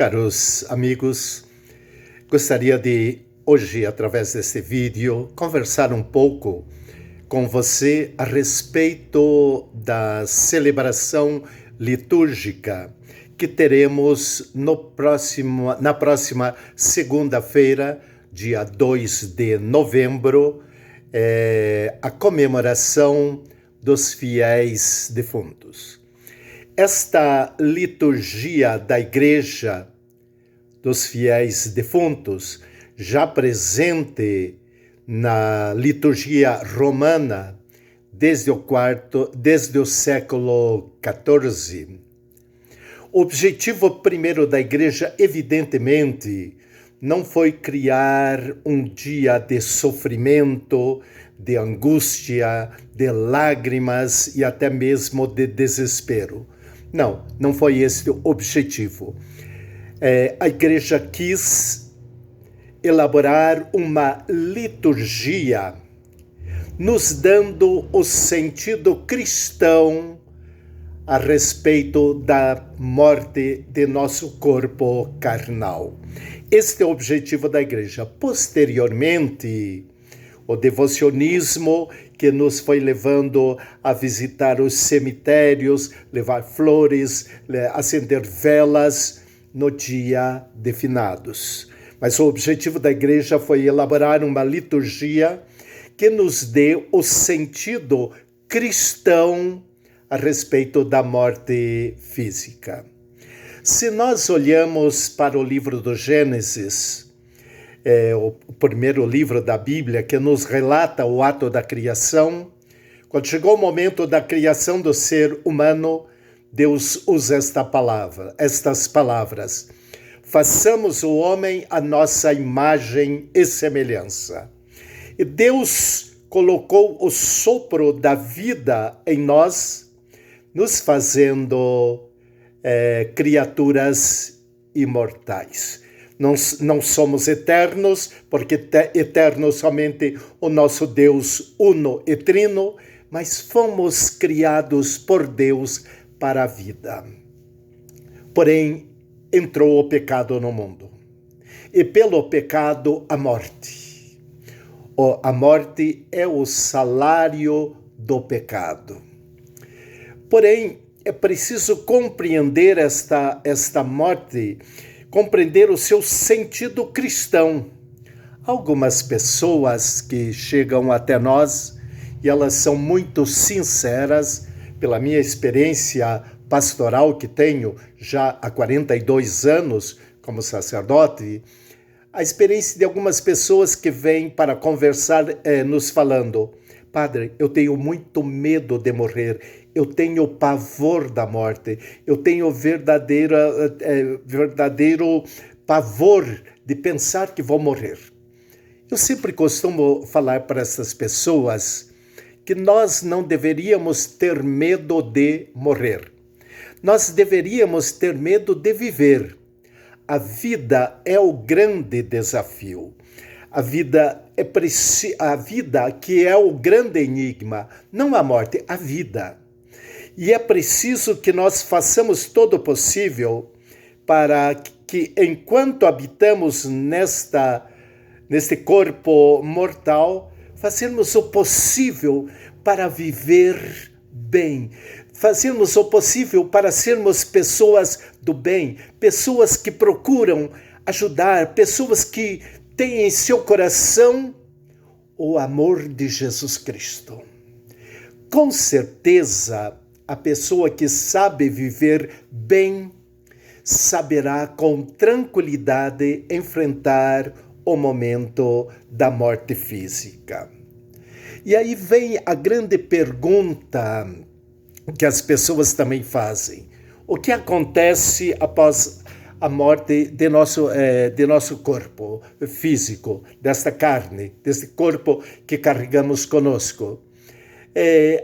Caros amigos, gostaria de hoje, através deste vídeo, conversar um pouco com você a respeito da celebração litúrgica que teremos na próxima segunda-feira, dia 2 de novembro, a comemoração dos fiéis defuntos. Esta liturgia da Igreja dos fiéis defuntos, já presente na liturgia romana desde o século XIV. O objetivo primeiro da Igreja, evidentemente, não foi criar um dia de sofrimento, de angústia, de lágrimas e até mesmo de desespero. Não foi esse o objetivo. A Igreja quis elaborar uma liturgia nos dando o sentido cristão a respeito da morte de nosso corpo carnal. Este é o objetivo da Igreja. Posteriormente, o devocionismo que nos foi levando a visitar os cemitérios, levar flores, acender velas no dia de finados. Mas o objetivo da Igreja foi elaborar uma liturgia que nos dê o sentido cristão a respeito da morte física. Se nós olhamos para o livro do Gênesis, o primeiro livro da Bíblia, que nos relata o ato da criação, quando chegou o momento da criação do ser humano, Deus usa estas palavras: façamos o homem à nossa imagem e semelhança. E Deus colocou o sopro da vida em nós, nos fazendo criaturas imortais. Não somos eternos, porque eterno somente o nosso Deus uno e trino, mas fomos criados por Deus para a vida. Porém, entrou o pecado no mundo, e pelo pecado a morte. A morte é o salário do pecado. Porém, é preciso compreender esta morte, compreender o seu sentido cristão. Algumas pessoas que chegam até nós, e elas são muito sinceras, pela minha experiência pastoral que tenho já há 42 anos como sacerdote, a experiência de algumas pessoas que vêm para conversar nos falando: Padre, eu tenho muito medo de morrer, eu tenho pavor da morte, eu tenho verdadeiro pavor de pensar que vou morrer. Eu sempre costumo falar para essas pessoas que nós não deveríamos ter medo de morrer. Nós deveríamos ter medo de viver. A vida é o grande desafio. A vida que é o grande enigma, não a morte, a vida. E é preciso que nós façamos todo o possível para que, enquanto habitamos neste corpo mortal, fazermos o possível para viver bem, fazermos o possível para sermos pessoas do bem, pessoas que procuram ajudar, pessoas que têm em seu coração o amor de Jesus Cristo. Com certeza, a pessoa que sabe viver bem saberá com tranquilidade enfrentar o momento da morte física. E aí vem a grande pergunta que as pessoas também fazem: o que acontece após a morte de nosso corpo físico, desta carne, deste corpo que carregamos conosco?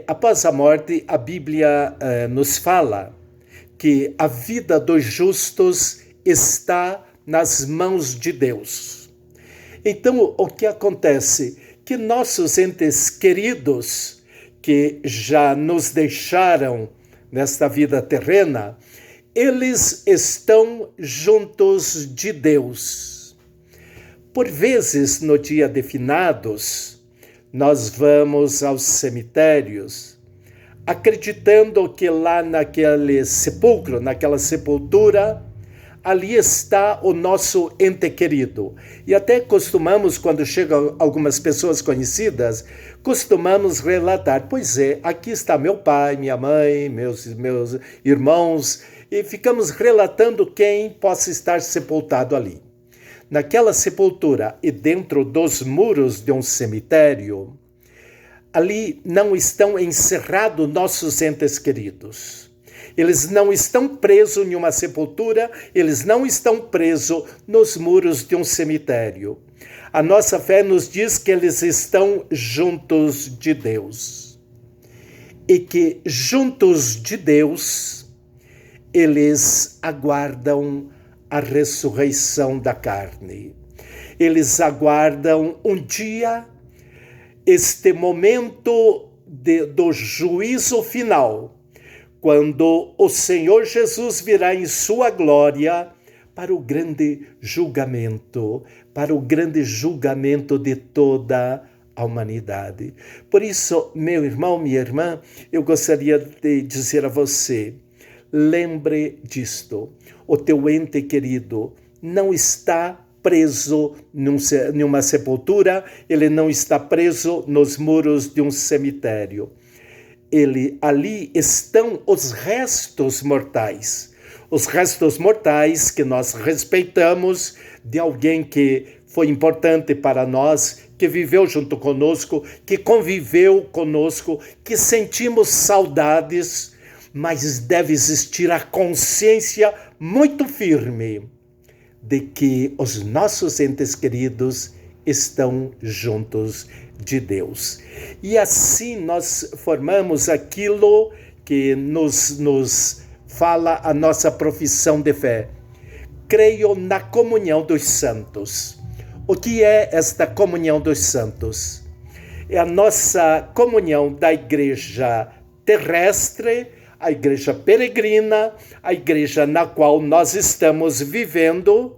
Após a morte, a Bíblia nos fala que a vida dos justos está nas mãos de Deus. Então, o que acontece? Que nossos entes queridos, que já nos deixaram nesta vida terrena, eles estão juntos de Deus. Por vezes, no dia de finados, nós vamos aos cemitérios, acreditando que lá naquele sepulcro, naquela sepultura, ali está o nosso ente querido. E até costumamos, quando chegam algumas pessoas conhecidas, costumamos relatar, pois é, aqui está meu pai, minha mãe, meus irmãos, e ficamos relatando quem possa estar sepultado ali. Naquela sepultura e dentro dos muros de um cemitério, ali não estão encerrados nossos entes queridos. Eles não estão presos em uma sepultura, eles não estão presos nos muros de um cemitério. A nossa fé nos diz que eles estão juntos de Deus. E que juntos de Deus, eles aguardam a ressurreição da carne. Eles aguardam um dia, este momento do juízo final, quando o Senhor Jesus virá em sua glória para o grande julgamento de toda a humanidade. Por isso, meu irmão, minha irmã, eu gostaria de dizer a você, lembre disto, o teu ente querido não está preso numa sepultura, ele não está preso nos muros de um cemitério. Ali estão os restos mortais que nós respeitamos de alguém que foi importante para nós, que viveu junto conosco, que conviveu conosco, que sentimos saudades, mas deve existir a consciência muito firme de que os nossos entes queridos estão juntos de Deus. E assim nós formamos aquilo que nos fala a nossa profissão de fé. Creio na comunhão dos santos. O que é esta comunhão dos santos? É a nossa comunhão da igreja terrestre, a igreja peregrina, a igreja na qual nós estamos vivendo,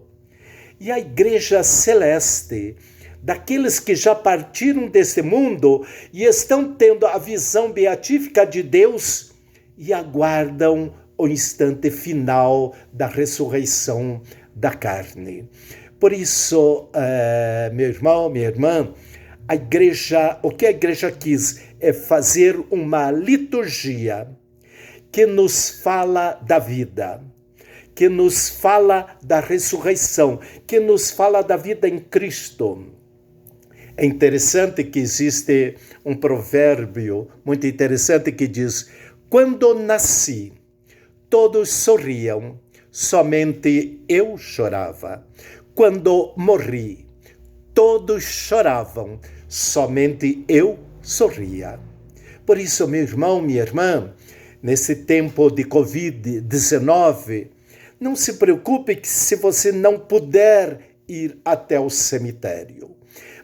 e a igreja celeste, daqueles que já partiram desse mundo e estão tendo a visão beatífica de Deus e aguardam o instante final da ressurreição da carne. Por isso, meu irmão, minha irmã, o que a igreja quis é fazer uma liturgia que nos fala da vida, que nos fala da ressurreição, que nos fala da vida em Cristo. É interessante que existe um provérbio muito interessante que diz: quando nasci, todos sorriam, somente eu chorava. Quando morri, todos choravam, somente eu sorria. Por isso, meu irmão, minha irmã, nesse tempo de Covid-19, não se preocupe que se você não puder ir até o cemitério.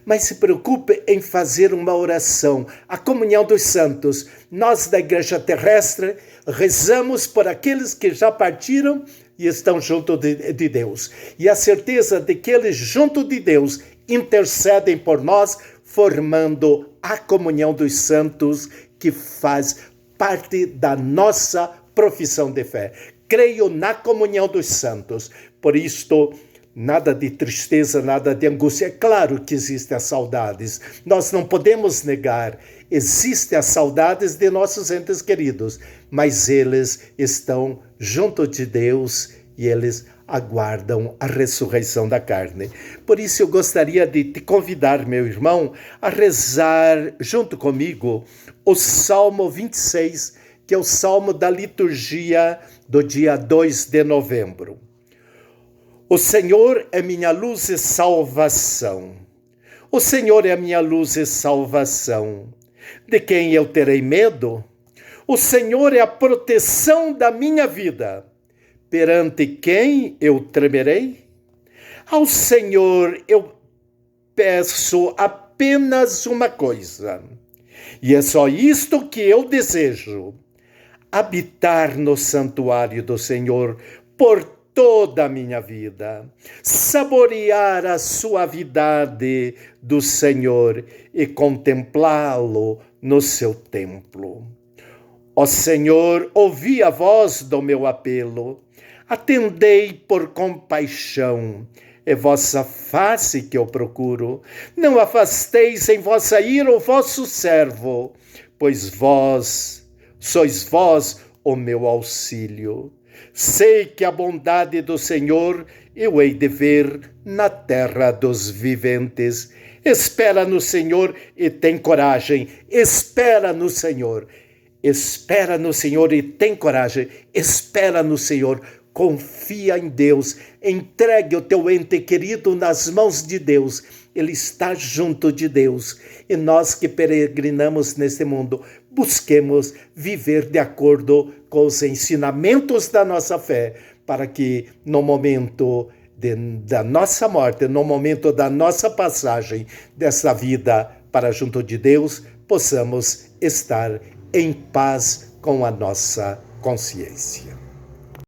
Mas se preocupe em fazer uma oração, a comunhão dos santos. Nós da igreja terrestre rezamos por aqueles que já partiram e estão junto de Deus. E a certeza de que eles junto de Deus intercedem por nós, formando a comunhão dos santos que faz parte da nossa profissão de fé. Creio na comunhão dos santos. Por isto, nada de tristeza, nada de angústia. É claro que existem as saudades. Nós não podemos negar. Existem as saudades de nossos entes queridos, mas eles estão junto de Deus e eles aguardam a ressurreição da carne. Por isso eu gostaria de te convidar, meu irmão, a rezar junto comigo o Salmo 26, que é o Salmo da liturgia do dia 2 de novembro. O Senhor é minha luz e salvação. O Senhor é a minha luz e salvação. De quem eu terei medo? O Senhor é a proteção da minha vida. Perante quem eu tremerei? Ao Senhor eu peço apenas uma coisa, e é só isto que eu desejo: habitar no santuário do Senhor por toda a minha vida, saborear a suavidade do Senhor e contemplá-lo no seu templo. Ó Senhor, ouvi a voz do meu apelo, atendei por compaixão, é vossa face que eu procuro. Não afasteis em vossa ira o vosso servo, pois sois vós o meu auxílio. Sei que a bondade do Senhor eu hei de ver na terra dos viventes. Espera no Senhor e tem coragem. Espera no Senhor. Espera no Senhor e tem coragem. Espera no Senhor. Confia em Deus. Entregue o teu ente querido nas mãos de Deus. Ele está junto de Deus. E nós que peregrinamos neste mundo, busquemos viver de acordo com os ensinamentos da nossa fé, para que no momento da nossa morte, no momento da nossa passagem dessa vida para junto de Deus, possamos estar em paz com a nossa consciência.